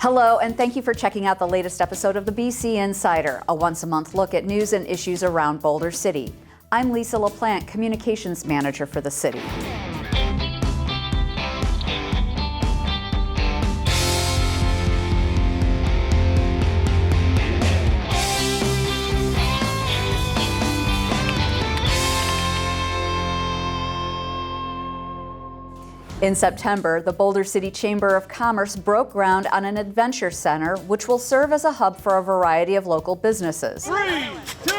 Hello, and thank you for checking out the latest episode of the BC Insider, a once-a-month look at news and issues around Boulder City. I'm Lisa LaPlante, Communications Manager for the city. In September, the Boulder City Chamber of Commerce broke ground on an adventure center, which will serve as a hub for a variety of local businesses. 3, 2,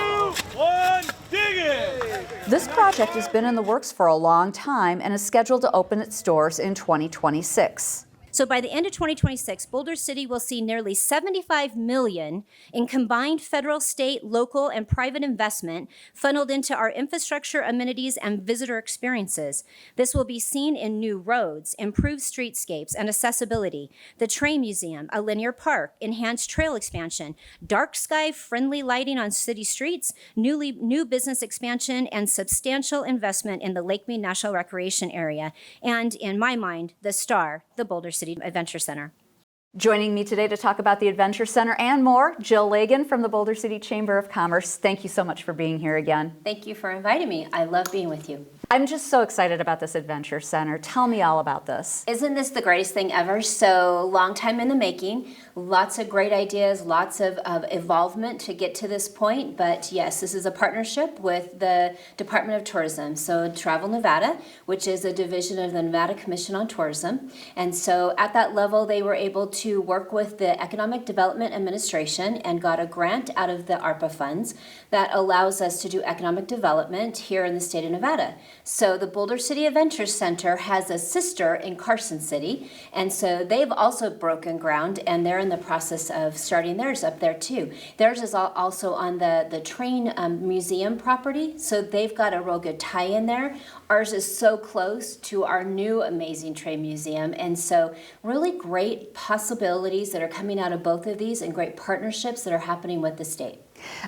1, dig it! This project has been in the works for a long time and is scheduled to open its doors in 2026. So by the end of 2026, Boulder City will see nearly $75 million in combined federal, state, local, and private investment funneled into our infrastructure, amenities, and visitor experiences. This will be seen in new roads, improved streetscapes and accessibility, the train museum, a linear park, enhanced trail expansion, dark sky friendly lighting on city streets, new business expansion, and substantial investment in the Lake Mead National Recreation Area, and in my mind, the star, the Boulder City Adventure Center. Joining me today to talk about the Adventure Center and more, Jill Lagan from the Boulder City Chamber of Commerce. Thank you so much for being here again. Thank you for inviting me. I love being with you. I'm just so excited about this Adventure Center. Tell me all about this. Isn't this the greatest thing ever? So long time in the making, lots of great ideas, lots of involvement to get to this point. But yes, this is a partnership with the Department of Tourism. So Travel Nevada, which is a division of the Nevada Commission on Tourism. And so at that level, they were able to work with the Economic Development Administration and got a grant out of the ARPA funds that allows us to do economic development here in the state of Nevada. So the Boulder City Adventure Center has a sister in Carson City, and so they've also broken ground, and they're in the process of starting theirs up there too. Theirs is also on the train museum property, so they've got a real good tie-in there. Ours is so close to our new amazing train museum, and so really great possibilities that are coming out of both of these and great partnerships that are happening with the state.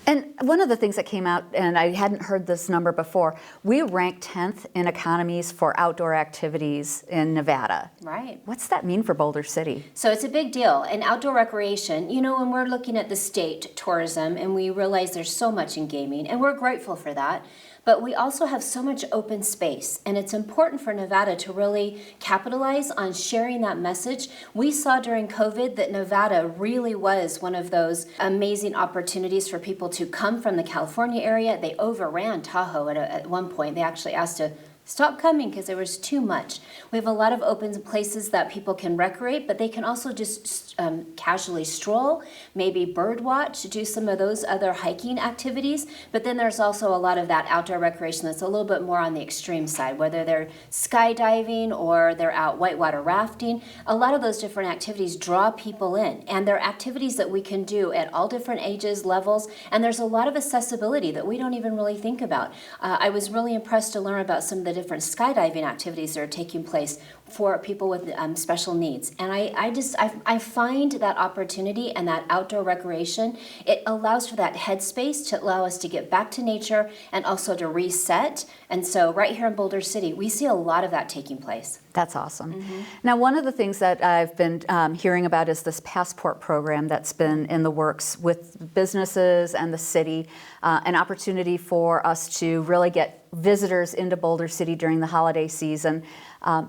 And one of the things that came out, and I hadn't heard this number before, we ranked 10th in economies for outdoor activities in Nevada. Right. What's that mean for Boulder City? So it's a big deal. And outdoor recreation, you know, when we're looking at the state tourism and we realize there's so much in gaming, and we're grateful for that, but we also have so much open space, and it's important for Nevada to really capitalize on sharing that message. We saw during COVID that Nevada really was one of those amazing opportunities for people to come from the California area. They overran Tahoe at one point. They actually asked to stop coming because there was too much. We have a lot of open places that people can recreate, but they can also just casually stroll, maybe bird watch, do some of those other hiking activities. But then there's also a lot of that outdoor recreation that's a little bit more on the extreme side, whether they're skydiving or they're out whitewater rafting. A lot of those different activities draw people in, and they're activities that we can do at all different ages, levels, and there's a lot of accessibility that we don't even really think about. I was really impressed to learn about some of the different skydiving activities that are taking place for people with special needs. And I find that opportunity and that outdoor recreation, it allows for that headspace to allow us to get back to nature and also to reset. And so right here in Boulder City, we see a lot of that taking place. That's awesome. Mm-hmm. Now, one of the things that I've been hearing about is this passport program that's been in the works with businesses and the city, an opportunity for us to really get visitors into Boulder City during the holiday season.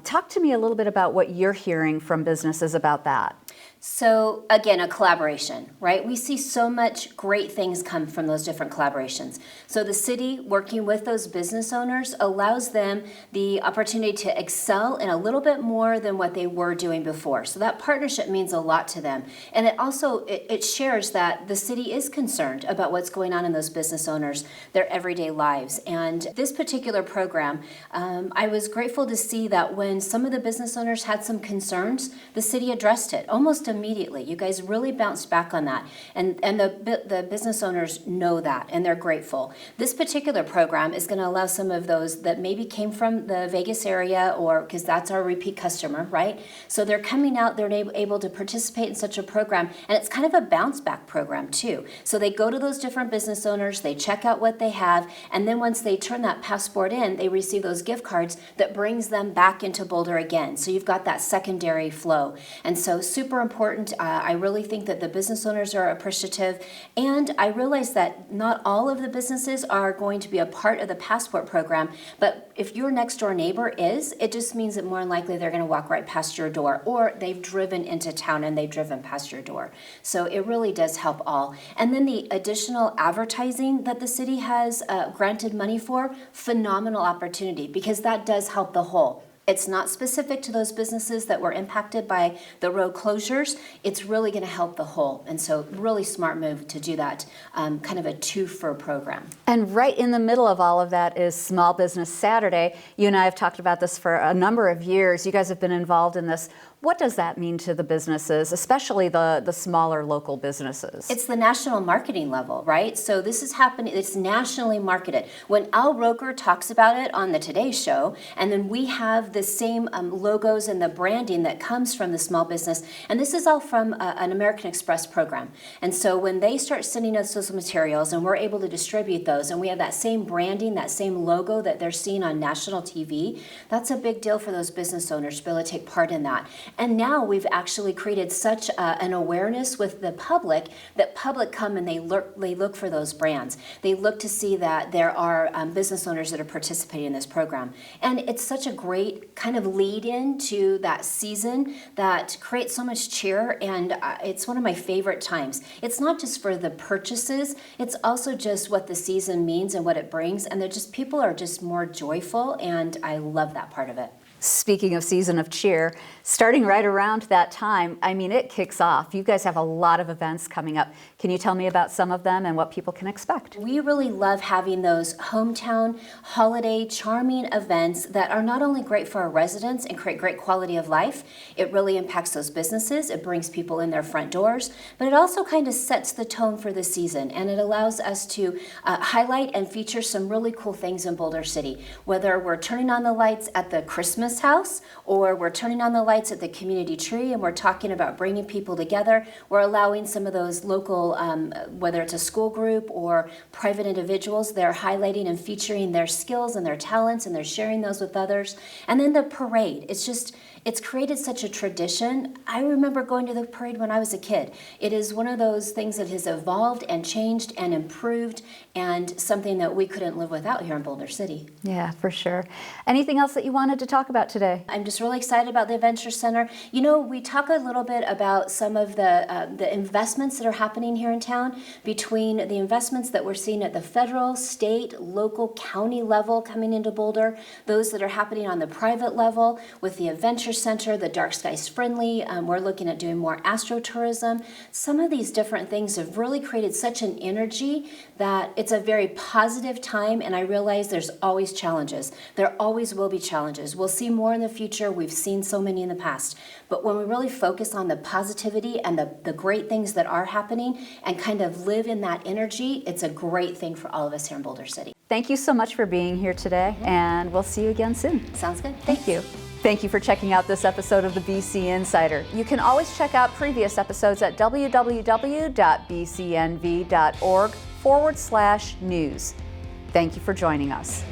Talk to me a little bit about what you're hearing from businesses about that. So again, a collaboration, right? We see so much great things come from those different collaborations. So the city working with those business owners allows them the opportunity to excel in a little bit more than what they were doing before. So that partnership means a lot to them. And it also, it shares that the city is concerned about what's going on in those business owners, their everyday lives. And this particular program, I was grateful to see that when some of the business owners had some concerns, the city addressed it almost immediately. You guys really bounced back on that. And the business owners know that, and they're grateful. This particular program is going to allow some of those that maybe came from the Vegas area, or because that's our repeat customer, right? So they're coming out, they're able to participate in such a program, and it's kind of a bounce back program too. So they go to those different business owners, they check out what they have, and then once they turn that passport in, they receive those gift cards that brings them back into Boulder again. So you've got that secondary flow. And so super important important. I really think that the business owners are appreciative, and I realize that not all of the businesses are going to be a part of the passport program, but if your next door neighbor is, it just means that more than likely they're going to walk right past your door, or they've driven into town and they've driven past your door. So it really does help all. And then the additional advertising that the city has granted money for, phenomenal opportunity, because that does help the whole. It's not specific to those businesses that were impacted by the road closures. It's really going to help the whole. And so really smart move to do that, kind of a two-for program. And right in the middle of all of that is Small Business Saturday. You and I have talked about this for a number of years. You guys have been involved in this. What does that mean to the businesses, especially the smaller local businesses? It's the national marketing level, right? So this is happening, it's nationally marketed. When Al Roker talks about it on the Today Show, and then we have the same logos and the branding that comes from the small business, and this is all from an American Express program. And so when they start sending us those materials and we're able to distribute those, and we have that same branding, that same logo that they're seeing on national TV, that's a big deal for those business owners to be able to take part in that. And now we've actually created such an awareness with the public that public come and they look for those brands. They look to see that there are business owners that are participating in this program. And it's such a great kind of lead in to that season that creates so much cheer, and it's one of my favorite times. It's not just for the purchases, it's also just what the season means and what it brings, and they're just, people are just more joyful, and I love that part of it. Speaking of season of cheer, starting right around that time, I mean, it kicks off. You guys have a lot of events coming up. Can you tell me about some of them and what people can expect? We really love having those hometown, holiday, charming events that are not only great for our residents and create great quality of life, it really impacts those businesses, it brings people in their front doors, but it also kind of sets the tone for the season, and it allows us to highlight and feature some really cool things in Boulder City, whether we're turning on the lights at the Christmas house, or we're turning on the lights at the community tree, and we're talking about bringing people together. We're allowing some of those local, whether it's a school group or private individuals, they're highlighting and featuring their skills and their talents, and they're sharing those with others. And then the parade, it's created such a tradition. I remember going to the parade when I was a kid. It is one of those things that has evolved and changed and improved, and something that we couldn't live without here in Boulder City. Yeah, for sure. Anything else that you wanted to talk about today? I'm just really excited about the Adventure Center. You know, we talk a little bit about some of the investments that are happening here in town, between the investments that we're seeing at the federal, state, local, county level coming into Boulder, those that are happening on the private level with the Adventure Center, the Dark Skies Friendly. We're looking at doing more astrotourism. Some of these different things have really created such an energy that it's a very positive time, and I realize there's always challenges. There always will be challenges. We'll see more in the future. We've seen so many in the past. But when we really focus on the positivity and the great things that are happening and kind of live in that energy, it's a great thing for all of us here in Boulder City. Thank you so much for being here today, and we'll see you again soon. Sounds good. Thank you. Thank you for checking out this episode of the BC Insider. You can always check out previous episodes at www.bcnv.org/news. Thank you for joining us.